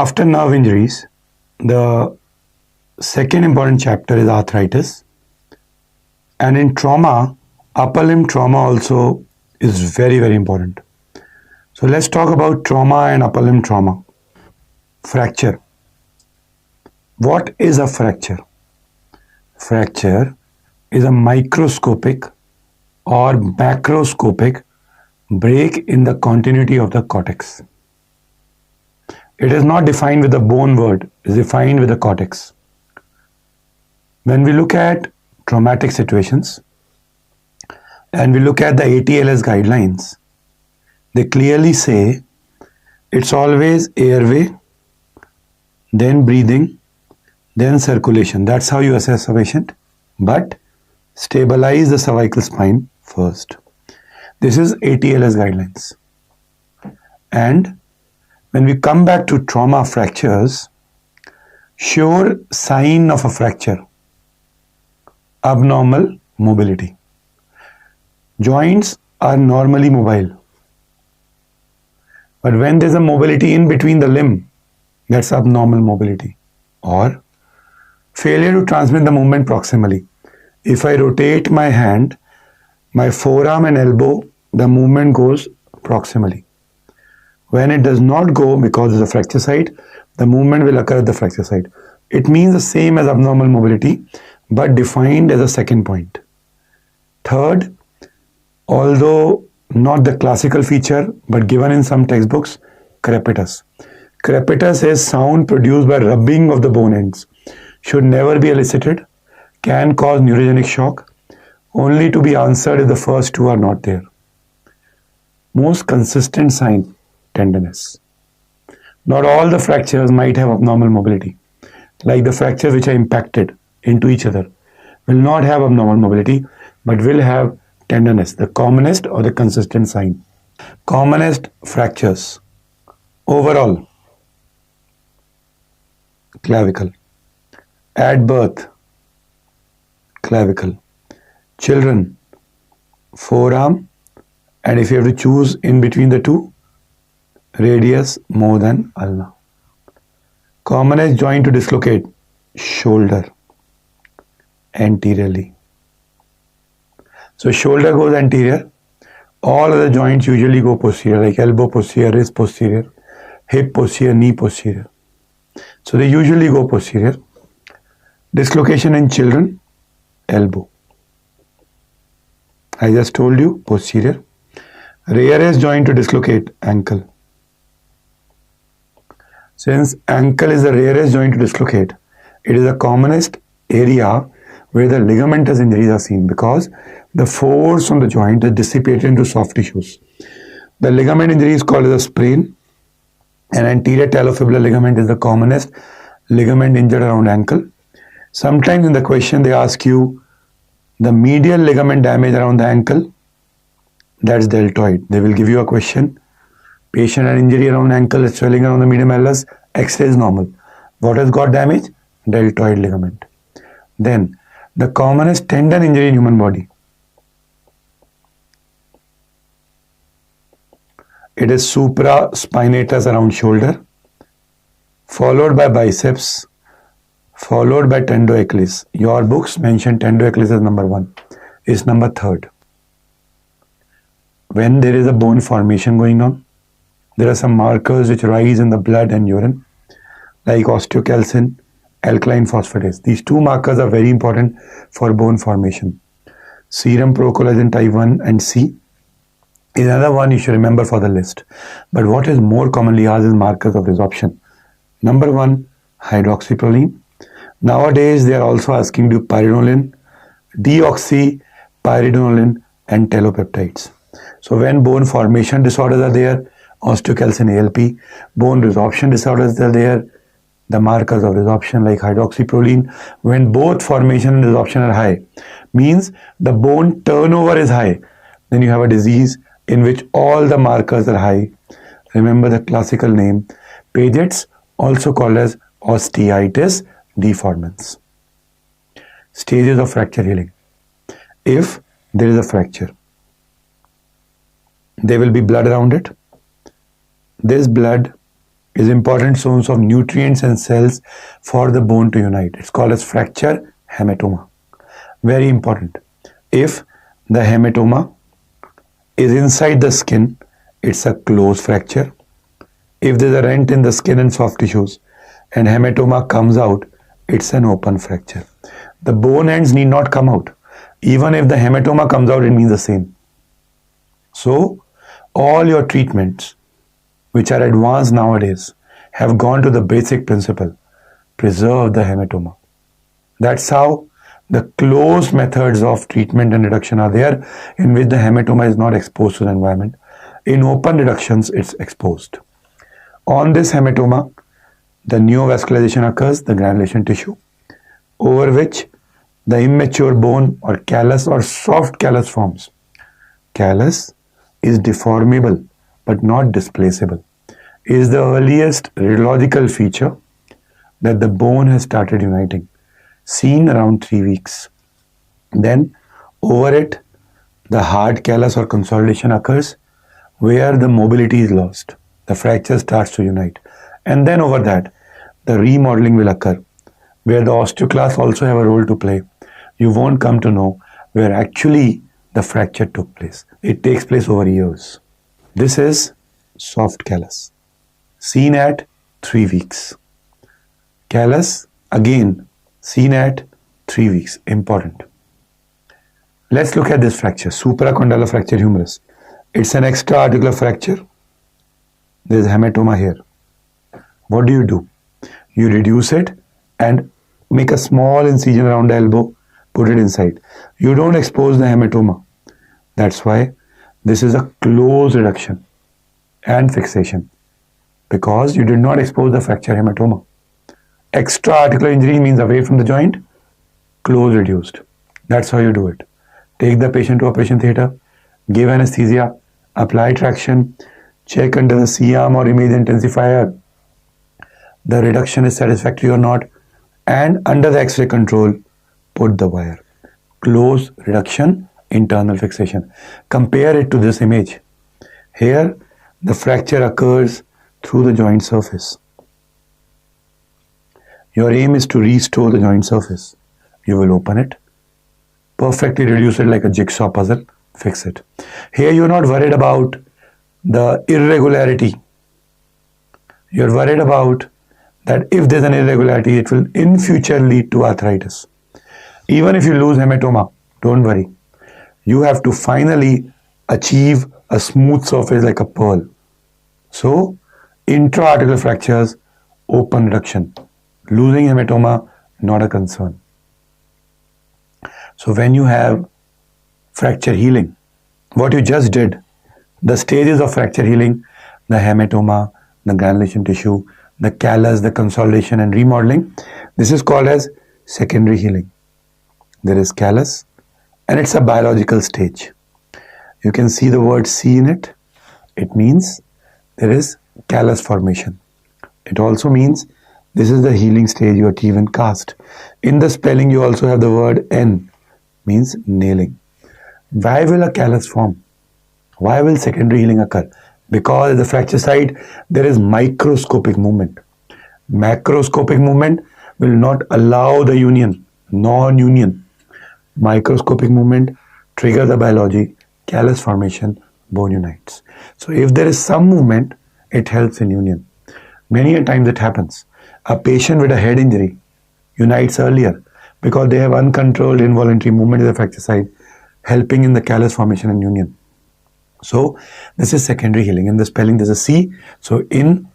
After nerve injuries, the second important chapter is arthritis. And in trauma, upper limb trauma also is very, very important. So let's talk about trauma and upper limb trauma. Fracture. What is a fracture? Fracture is a microscopic or macroscopic break in the continuity of the cortex. It is not defined with the bone word, it is defined with the cortex. When we look at traumatic situations and we look at the ATLS guidelines, they clearly say it's always airway, then breathing, then circulation. That's how you assess a patient. But stabilize the cervical spine first. This is ATLS guidelines. And when we come back to trauma fractures, sure sign of a fracture, abnormal mobility. Joints are normally mobile. But when there's a mobility in between the limb, that's abnormal mobility. Or failure to transmit the movement proximally. If I rotate my hand, my forearm and elbow, the movement goes proximally. When it does not go because of the fracture site, the movement will occur at the fracture site. It means the same as abnormal mobility, but defined as a second point. Third, although not the classical feature, but given in some textbooks, crepitus. Crepitus is sound produced by rubbing of the bone ends. Should never be elicited, can cause neurogenic shock, only to be answered if the first two are not there. Most consistent sign, tenderness. Not all the fractures might have abnormal mobility. Like the fractures which are impacted into each other will not have abnormal mobility, but will have tenderness, the commonest or the consistent sign. Commonest fractures. Overall, clavicle. At birth, clavicle. Children, forearm, and if you have to choose in between the two, radius more than ulna. Commonest joint to dislocate, shoulder, anteriorly. So shoulder goes anterior, all other joints usually go posterior, like elbow posterior, wrist posterior, hip posterior, knee posterior. So they usually go posterior. Dislocation in children, elbow. I just told you, posterior. Rarest joint to dislocate, ankle. Since ankle is the rarest joint to dislocate, it is the commonest area where the ligamentous injuries are seen because the force on the joint is dissipated into soft tissues. The ligament injury is called as a sprain, and anterior talofibular ligament is the commonest ligament injured around ankle. Sometimes in the question they ask you the medial ligament damage around the ankle, that's deltoid. They will give you a question. Patient had injury around ankle, swelling around the medium malleus, X-ray is normal. What has got damage? Deltoid ligament. Then the commonest tendon injury in human body. It is supraspinatus around shoulder, followed by biceps, followed by tendoachilles. Your books mention tendoachilles as number 1. It's number 3rd. When there is a bone formation going on, there are some markers which rise in the blood and urine, like osteocalcin, alkaline phosphatase. These two markers are very important for bone formation. Serum procollagen type 1 and C is another one you should remember for the list. But what is more commonly asked is markers of resorption. Number 1, hydroxyproline. Nowadays, they are also asking you pyridinoline, deoxypyridinoline, and telopeptides. So when bone formation disorders are there, osteocalcin ALP, bone resorption disorders are there, the markers of resorption like hydroxyproline, when both formation and resorption are high, means the bone turnover is high, then you have a disease in which all the markers are high. Remember the classical name, Paget's, also called as osteitis deformans. Stages of fracture healing. If there is a fracture, there will be blood around it. This blood is important source of nutrients and cells for the bone to unite. It's called as fracture hematoma. Very important. If the hematoma is inside the skin, it's a closed fracture. If there's a rent in the skin and soft tissues and hematoma comes out, it's an open fracture. The bone ends need not come out. Even if the hematoma comes out, it means the same. So, all your treatments, which are advanced nowadays, have gone to the basic principle: preserve the hematoma. That's how the closed methods of treatment and reduction are there, in which the hematoma is not exposed to the environment. In open reductions, it's exposed. On this hematoma, the neovascularization occurs, the granulation tissue, over which the immature bone or callus or soft callus forms. Callus is deformable but not displaceable. It is the earliest radiological feature that the bone has started uniting, seen around 3 weeks. Then over it, the hard callus or consolidation occurs, where the mobility is lost. The fracture starts to unite. And then over that, the remodeling will occur, where the osteoclasts also have a role to play. You won't come to know where actually the fracture took place. It takes place over years. This is soft callus, seen at 3 weeks. Callus, again, seen at 3 weeks. Important. Let's look at this fracture, supracondylar fracture humerus. It's an extra-articular fracture. There is hematoma here. What do? You reduce it and make a small incision around the elbow, put it inside. You don't expose the hematoma. That's why this is a close reduction and fixation, because you did not expose the fracture hematoma. Extra-articular injury means away from the joint, close reduced. That's how you do it. Take the patient to operation theatre, give anesthesia, apply traction, check under the C-arm or image intensifier the reduction is satisfactory or not, and under the X-ray control, put the wire. Close reduction, internal fixation. Compare it to this image. Here, the fracture occurs through the joint surface. Your aim is to restore the joint surface. You will open it, perfectly reduce it like a jigsaw puzzle, fix it. Here you're not worried about the irregularity. You're worried about that if there's an irregularity, it will in future lead to arthritis. Even if you lose hematoma, don't worry. You have to finally achieve a smooth surface like a pearl. So, intra-articular fractures, open reduction. Losing hematoma, not a concern. So when you have fracture healing, what you just did, the stages of fracture healing, the hematoma, the granulation tissue, the callus, the consolidation and remodeling, this is called as secondary healing. There is callus and it's a biological stage. You can see the word C in it. It means there is callus formation. It also means this is the healing stage you achieve in cast. In the spelling you also have the word N, means nailing. Why will a callus form? Why will secondary healing occur? Because at the fracture site there is microscopic movement. Macroscopic movement will not allow the union, non-union. Microscopic movement trigger the biology, callus formation, bone unites. So if there is some movement, it helps in union. Many a times it happens. A patient with a head injury unites earlier because they have uncontrolled involuntary movement in the fracture site, helping in the callus formation and union. So this is secondary healing. In the spelling there's a C. So in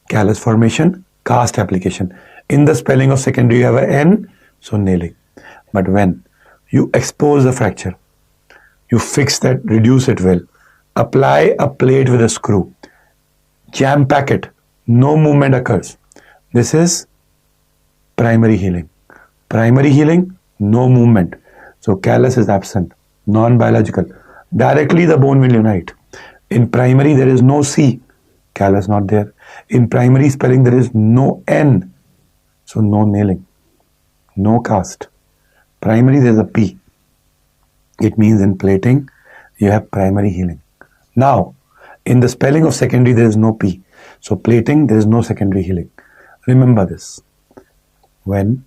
callus formation, cast application. In the spelling of secondary you have an N, so nailing. But when you expose the fracture, you fix that, reduce it well, apply a plate with a screw, jam pack it, no movement occurs. This is primary healing. Primary healing, no movement. So callus is absent, non-biological. Directly the bone will unite. In primary there is no C, callus not there. In primary spelling there is no N, so no nailing, no cast. Primary there is a P. It means in plating you have primary healing. Now in the spelling of secondary there is no P. So plating, there is no secondary healing. Remember this. When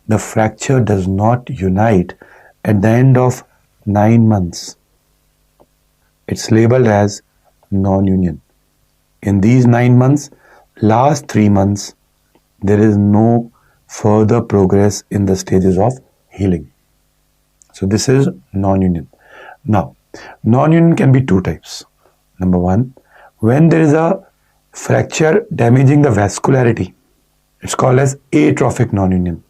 the fracture does not unite at the end of 9 months, it's labeled as non-union. In these 9 months, last 3 months, there is no further progress in the stages of healing. So this is non-union. Now, non-union can be two types. Number one, when there is a fracture damaging the vascularity, it's called as atrophic non-union.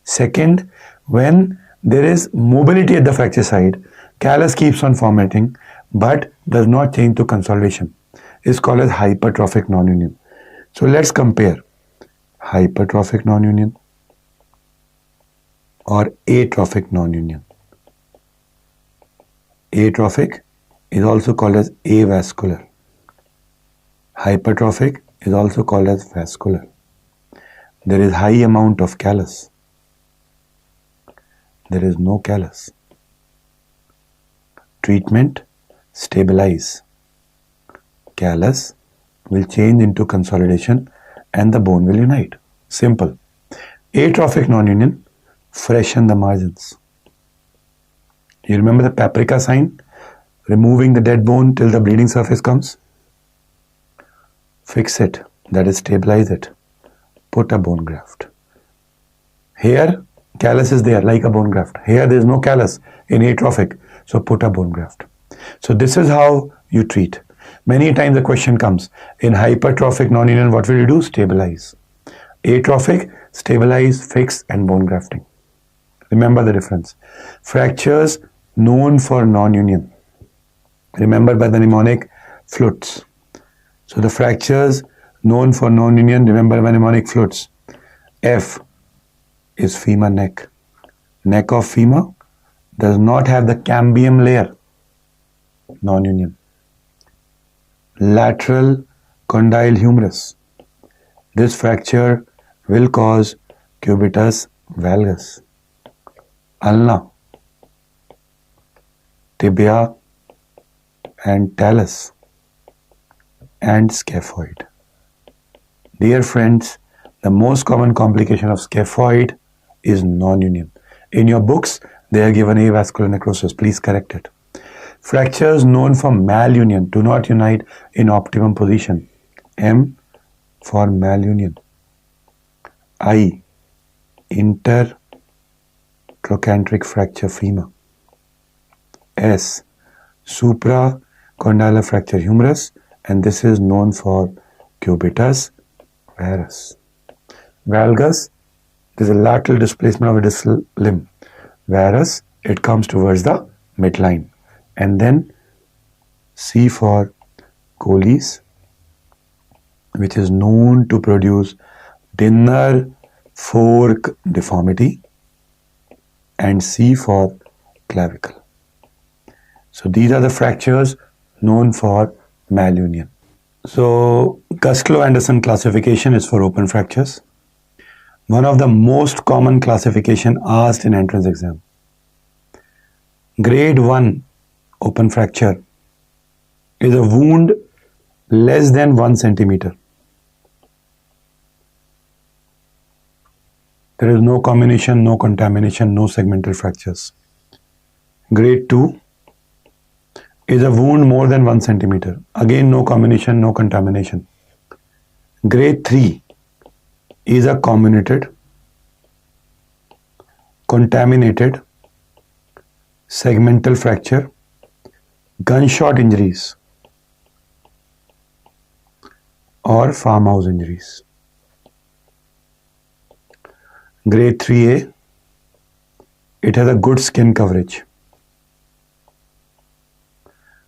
Second, when there is mobility at the fracture site, callus keeps on formatting but does not change to consolidation. It's called as hypertrophic non-union. So let's compare hypertrophic non-union or atrophic non-union. Atrophic is also called as avascular. Hypertrophic is also called as vascular. There is high amount of callus. There is no callus. Treatment, stabilize. Callus will change into consolidation and the bone will unite. Simple. Atrophic non-union, freshen the margins. You remember the paprika sign? Removing the dead bone till the bleeding surface comes? Fix it, that is stabilize it. Put a bone graft. Here, callus is there like a bone graft. Here there is no callus in atrophic, so put a bone graft. So this is how you treat. Many times the question comes, in hypertrophic non-union, what will you do? Stabilize. Atrophic, stabilize, fix and bone grafting. Remember the difference. Fractures known for non-union, remember by the mnemonic flutes. So the fractures known for non-union, remember by mnemonic flutes. F is femur neck. Neck of femur does not have the cambium layer, non-union. Lateral condyle humerus. This fracture will cause cubitus valgus. Ulna, tibia and talus and scaphoid. Dear friends, the most common complication of scaphoid is non-union. In your books, they are given avascular necrosis. Please correct it. Fractures known for malunion do not unite in optimum position. M for malunion. I, intertrochanteric fracture femur. S, supracondylar fracture humerus, and this is known for cubitus varus. Valgus, there is a lateral displacement of a distal limb. Varus, it comes towards the midline. And then C for Colles, which is known to produce dinner fork deformity, and C for clavicle. So these are the fractures known for malunion. So Gusklow-Anderson classification is for open fractures. One of the most common classification asked in entrance exam. Grade 1 open fracture is a wound less than 1 centimeter. There is no comminution, no contamination, no segmental fractures. Grade 2 is a wound more than 1 centimeter. Again, no comminution, no contamination. Grade 3 is a comminuted, contaminated, segmental fracture, gunshot injuries or farmhouse injuries. Grade 3A, it has a good skin coverage.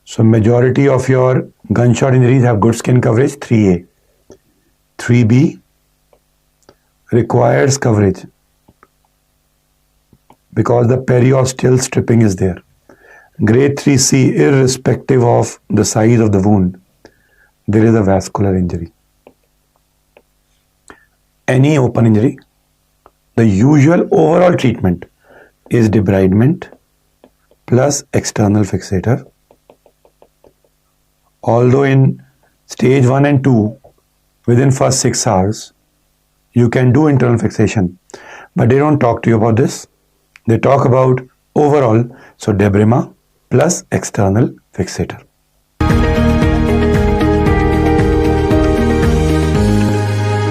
So majority of your gunshot injuries have good skin coverage, 3A. 3B requires coverage because the periosteal stripping is there. Grade 3C, irrespective of the size of the wound, there is a vascular injury. Any open injury, the usual overall treatment is debridement plus external fixator. Although in stage 1 and 2, within first 6 hours, you can do internal fixation. But they don't talk to you about this. They talk about overall, so Debrema plus external fixator.